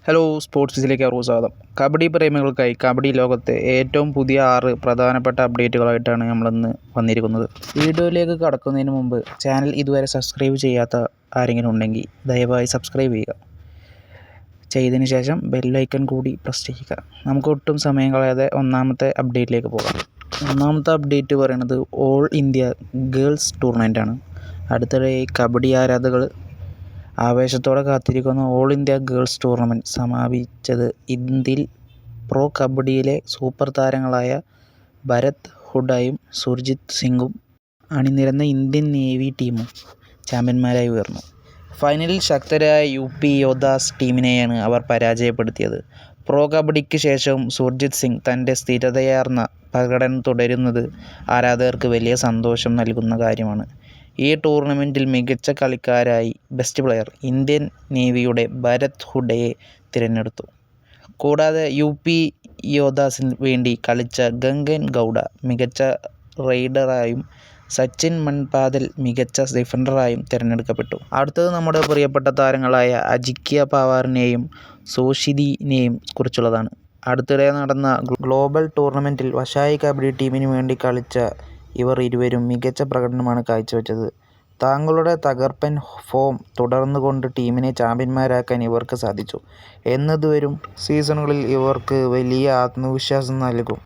Hello sports ഫിസിലേക്ക് സ്വാഗതം. കബഡി പ്രേമികൾക്കായി കബഡി ലോകത്തെ ഏറ്റവും പുതിയ 6 പ്രധാനപ്പെട്ട അപ്ഡേറ്റുകളായിട്ടാണ് നമ്മളിന്ന് വന്നിരിക്കുന്നത്. വീഡിയോയിലേക്ക് കടക്കുന്നതിന് മുമ്പ് ചാനൽ ഇതുവരെ സബ്സ്ക്രൈബ് ചെയ്യാത്ത ആരെങ്കിലും ഉണ്ടെങ്കിൽ ദയവായി സബ്സ്ക്രൈബ് ചെയ്യുക. ചെയ്തതിന് ശേഷം ബെല്ലൈക്കൺ കൂടി പ്രസ് ചെയ്യുക. നമുക്ക് ഒട്ടും സമയം കളയാതെ ഒന്നാമത്തെ അപ്ഡേറ്റിലേക്ക് പോകാം. ഒന്നാമത്തെ അപ്ഡേറ്റ് പറയുന്നത് ഓൾ ഇന്ത്യ ഗേൾസ് ടൂർണമെൻറ്റാണ്. അടുത്തിടെ കബഡി ആരാധകർ ആവേശത്തോടെ കാത്തിരിക്കുന്ന ഓൾ ഇന്ത്യ ഗേൾസ് ടൂർണമെൻറ്റ് സമാപിച്ചത് ഇന്ത്യയിൽ പ്രോ കബഡിയിലെ സൂപ്പർ താരങ്ങളായ ഭരത് ഹുഡയും സുർജിത് സിംഗും അണിനിരന്ന ഇന്ത്യൻ നേവി ടീമും ചാമ്പ്യന്മാരായി ഉയർന്നു. ഫൈനലിൽ ശക്തരായ UP യോദ്ധാസ് ടീമിനെയാണ് അവർ പരാജയപ്പെടുത്തിയത്. പ്രോ കബഡിക്ക് ശേഷവും സുർജിത് സിംഗ് തൻ്റെ സ്ഥിരതയാർന്ന പ്രകടനം തുടരുന്നത് ആരാധകർക്ക് വലിയ സന്തോഷം നൽകുന്ന കാര്യമാണ്. ഈ ടൂർണമെൻറ്റിൽ മികച്ച കളിക്കാരായി ബെസ്റ്റ് പ്ലെയർ ഇന്ത്യൻ നേവിയുടെ ഭരത് ഹുഡയെ തിരഞ്ഞെടുത്തു. കൂടാതെ UP യോദ്ധാസിന് വേണ്ടി കളിച്ച ഗഗൻ ഗൗഡ മികച്ച റൈഡറായും സച്ചിൻ മൺപാതൽ മികച്ച ഡിഫൻഡറായും തിരഞ്ഞെടുക്കപ്പെട്ടു. അടുത്തത് നമ്മുടെ പ്രിയപ്പെട്ട താരങ്ങളായ അജിങ്ക്യ പവാറിനെയും സോഷിതിനെയും കുറിച്ചുള്ളതാണ്. അടുത്തിടെ നടന്ന ഗ്ലോബൽ ടൂർണമെൻറ്റിൽ വശായി കബഡി ടീമിന് വേണ്ടി കളിച്ച ഇവർ ഇരുവരും മികച്ച പ്രകടനമാണ് കാഴ്ചവെച്ചത്. തങ്ങളുടെ തകർപ്പൻ ഫോം തുടർന്നുകൊണ്ട് ടീമിനെ ചാമ്പ്യന്മാരാക്കാൻ ഇവർക്ക് സാധിച്ചു എന്നതുവരും സീസണുകളിൽ ഇവർക്ക് വലിയ ആത്മവിശ്വാസം നൽകും.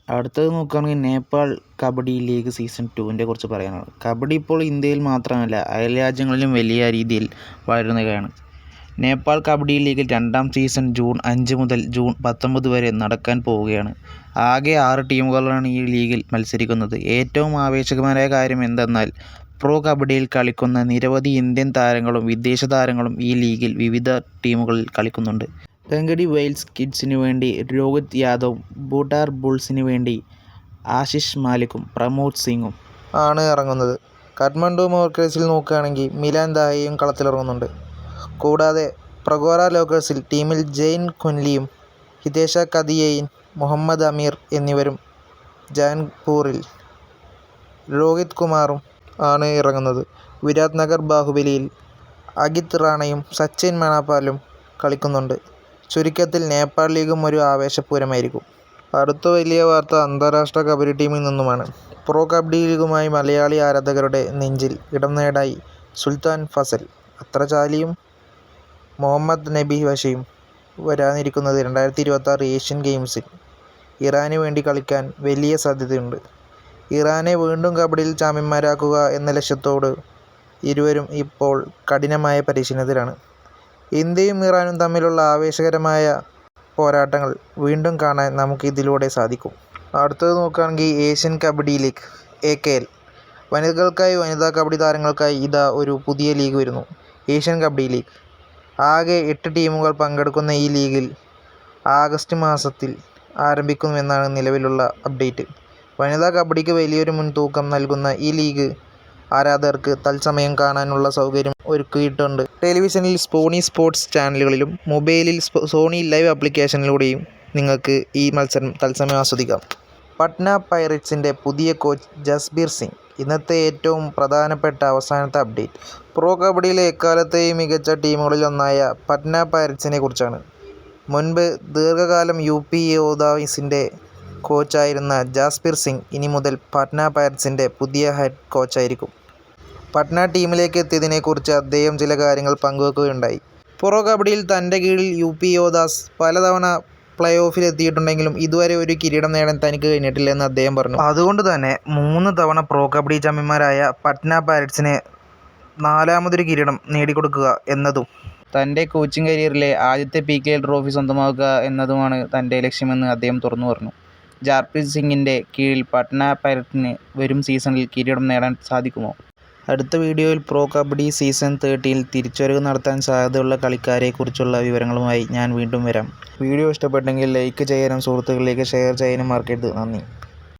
അടുത്തത് നോക്കുകയാണെങ്കിൽ നേപ്പാൾ കബഡി ലീഗ് സീസൺ 2ൻ്റെ കുറിച്ച് പറയാനാണ്. കബഡി ഇപ്പോൾ ഇന്ത്യയിൽ മാത്രമല്ല അയൽരാജ്യങ്ങളിലും വലിയ രീതിയിൽ വളരുകയാണ്. നേപ്പാൾ കബഡി ലീഗിൽ 2ാം സീസൺ ജൂൺ 5 മുതൽ ജൂൺ 19 വരെ നടക്കാൻ പോവുകയാണ്. ആകെ 6 ടീമുകളാണ് ഈ ലീഗിൽ മത്സരിക്കുന്നത്. ഏറ്റവും ആവേശകരമായ കാര്യം എന്തെന്നാൽ പ്രോ കബഡിയിൽ കളിക്കുന്ന നിരവധി ഇന്ത്യൻ താരങ്ങളും വിദേശ താരങ്ങളും ഈ ലീഗിൽ വിവിധ ടീമുകളിൽ കളിക്കുന്നുണ്ട്. തെങ്കടി വെയിൽസ് കിഡ്സിനു വേണ്ടി രോഹിത് യാദവും ബൂട്ടാർ ബുൾസിന് വേണ്ടി ആശിഷ് മാലിക്കും പ്രമോദ് സിംഗും ആണ് ഇറങ്ങുന്നത്. കാഠ്മണ്ഡു മോർക്കേഴ്സിൽ നോക്കുകയാണെങ്കിൽ മിലാൻ ദായയും കളത്തിലിറങ്ങുന്നുണ്ട്. കൂടാതെ പ്രഗോറ ലോക്കേഴ്സിൽ ടീമിൽ ജെയിൻ കൊൻലിയും ഹിതേഷ കദിയയും മുഹമ്മദ് അമീർ എന്നിവരും ജാൻപൂരിൽ രോഹിത് കുമാറും ആണ് ഇറങ്ങുന്നത്. വിരാട് നഗർ ബാഹുബലിയിൽ അഗിത് റാണയും സച്ചിൻ മണപാലും കളിക്കുന്നുണ്ട്. ചുരുക്കത്തിൽ നേപ്പാൾ ലീഗും ഒരു ആവേശപൂരമായിരിക്കും. അടുത്ത വലിയ വാർത്ത അന്താരാഷ്ട്ര കബഡി ടീമിൽ നിന്നുമാണ്. പ്രോ കബഡി ലീഗുമായി മലയാളി ആരാധകരുടെ നെഞ്ചിൽ ഇടം നേടായി സുൽത്താൻ ഫസൽ അത്രചാലിയും മുഹമ്മദ് നബി വഷയും വരാനിരിക്കുന്നത് 2026 ഏഷ്യൻ ഗെയിംസിൽ ഇറാന് വേണ്ടി കളിക്കാൻ വലിയ സാധ്യതയുണ്ട്. ഇറാനെ വീണ്ടും കബഡിയിൽ ചാമ്പ്യന്മാരാക്കുക എന്ന ലക്ഷ്യത്തോട് ഇരുവരും ഇപ്പോൾ കഠിനമായ പരിശീലനത്തിലാണ്. ഇന്ത്യയും ഇറാനും തമ്മിലുള്ള ആവേശകരമായ പോരാട്ടങ്ങൾ വീണ്ടും കാണാൻ നമുക്ക് ഇതിലൂടെ സാധിക്കും. അടുത്തത് നോക്കുകയാണെങ്കിൽ ഏഷ്യൻ കബഡി ലീഗ് AKL. വനിതകൾക്കായി വനിതാ കബഡി താരങ്ങൾക്കായി ഇതാ ഒരു പുതിയ ലീഗ് വരുന്നു, ഏഷ്യൻ കബഡി ലീഗ്. ആകെ 8 ടീമുകൾ പങ്കെടുക്കുന്ന ഈ ലീഗിൽ ആഗസ്റ്റ് മാസത്തിൽ ആരംഭിക്കുമെന്നാണ് നിലവിലുള്ള അപ്ഡേറ്റ്. വനിതാ കബഡിക്ക് വലിയൊരു മുൻതൂക്കം നൽകുന്ന ഈ ലീഗ് ആരാധകർക്ക് തത്സമയം കാണാനുള്ള സൗകര്യം ഒരുക്കിയിട്ടുണ്ട്. ടെലിവിഷനിൽ സോണി സ്പോർട്സ് ചാനലുകളിലും മൊബൈലിൽ സോണി ലൈവ് ആപ്ലിക്കേഷനിലൂടെയും നിങ്ങൾക്ക് ഈ മത്സരം തത്സമയം ആസ്വദിക്കാം. പട്ന പൈററ്റ്സിൻ്റെ പുതിയ കോച്ച് ജസ്ബീർ സിംഗ്. ഇന്നത്തെ ഏറ്റവും പ്രധാനപ്പെട്ട അവസാനത്തെ അപ്ഡേറ്റ് പ്രോ കബഡിയിലെ എക്കാലത്തെയും മികച്ച ടീമുകളിലൊന്നായ പട്ന പൈററ്റ്സിനെ കുറിച്ചാണ്. മുൻപ് ദീർഘകാലം UP യോദ്ധാസിൻ്റെ കോച്ചായിരുന്ന ജാസ്ബീർ സിംഗ് ഇനി മുതൽ പട്ന പൈററ്റ്സിൻ്റെ പുതിയ ഹെഡ് കോച്ചായിരിക്കും. പട്ന ടീമിലേക്ക് എത്തിയതിനെക്കുറിച്ച് അദ്ദേഹം ചില കാര്യങ്ങൾ പങ്കുവെക്കുകയുണ്ടായി. പ്രോ കബഡിയിൽ തൻ്റെ കീഴിൽ UP യോദ്ധാസ് പലതവണ പ്ലേ ഓഫിൽ എത്തിയിട്ടുണ്ടെങ്കിലും ഇതുവരെ ഒരു കിരീടം നേടാൻ തനിക്ക് കഴിഞ്ഞിട്ടില്ലെന്ന് അദ്ദേഹം പറഞ്ഞു. അതുകൊണ്ട് തന്നെ 3 തവണ പ്രോ കബഡി ചാമ്പ്യന്മാരായ പട്ന പൈററ്റ്സിന് 4ാമതൊരു കിരീടം നേടിക്കൊടുക്കുക എന്നതും തൻ്റെ കോച്ചിങ് കരിയറിലെ ആദ്യത്തെ PKL ട്രോഫി സ്വന്തമാക്കുക എന്നതുമാണ് തൻ്റെ ലക്ഷ്യമെന്ന് അദ്ദേഹം തുറന്നു പറഞ്ഞു. ജാസ്ബീർ സിംഗിൻ്റെ കീഴിൽ പട്ന പൈററ്റ്സിന് വരും സീസണിൽ കിരീടം നേടാൻ സാധിക്കുമോ? അടുത്ത വീഡിയോയിൽ പ്രോ കബഡി സീസൺ 30ൽ തിരിച്ചുവരവ് നടത്താൻ സാധ്യതയുള്ള കളിക്കാരെക്കുറിച്ചുള്ള വിവരങ്ങളുമായി ഞാൻ വീണ്ടും വരാം. വീഡിയോ ഇഷ്ടപ്പെട്ടെങ്കിൽ ലൈക്ക് ചെയ്യാനും സുഹൃത്തുക്കളിലേക്ക് ഷെയർ ചെയ്യാനും മറക്കരുത്. നന്ദി.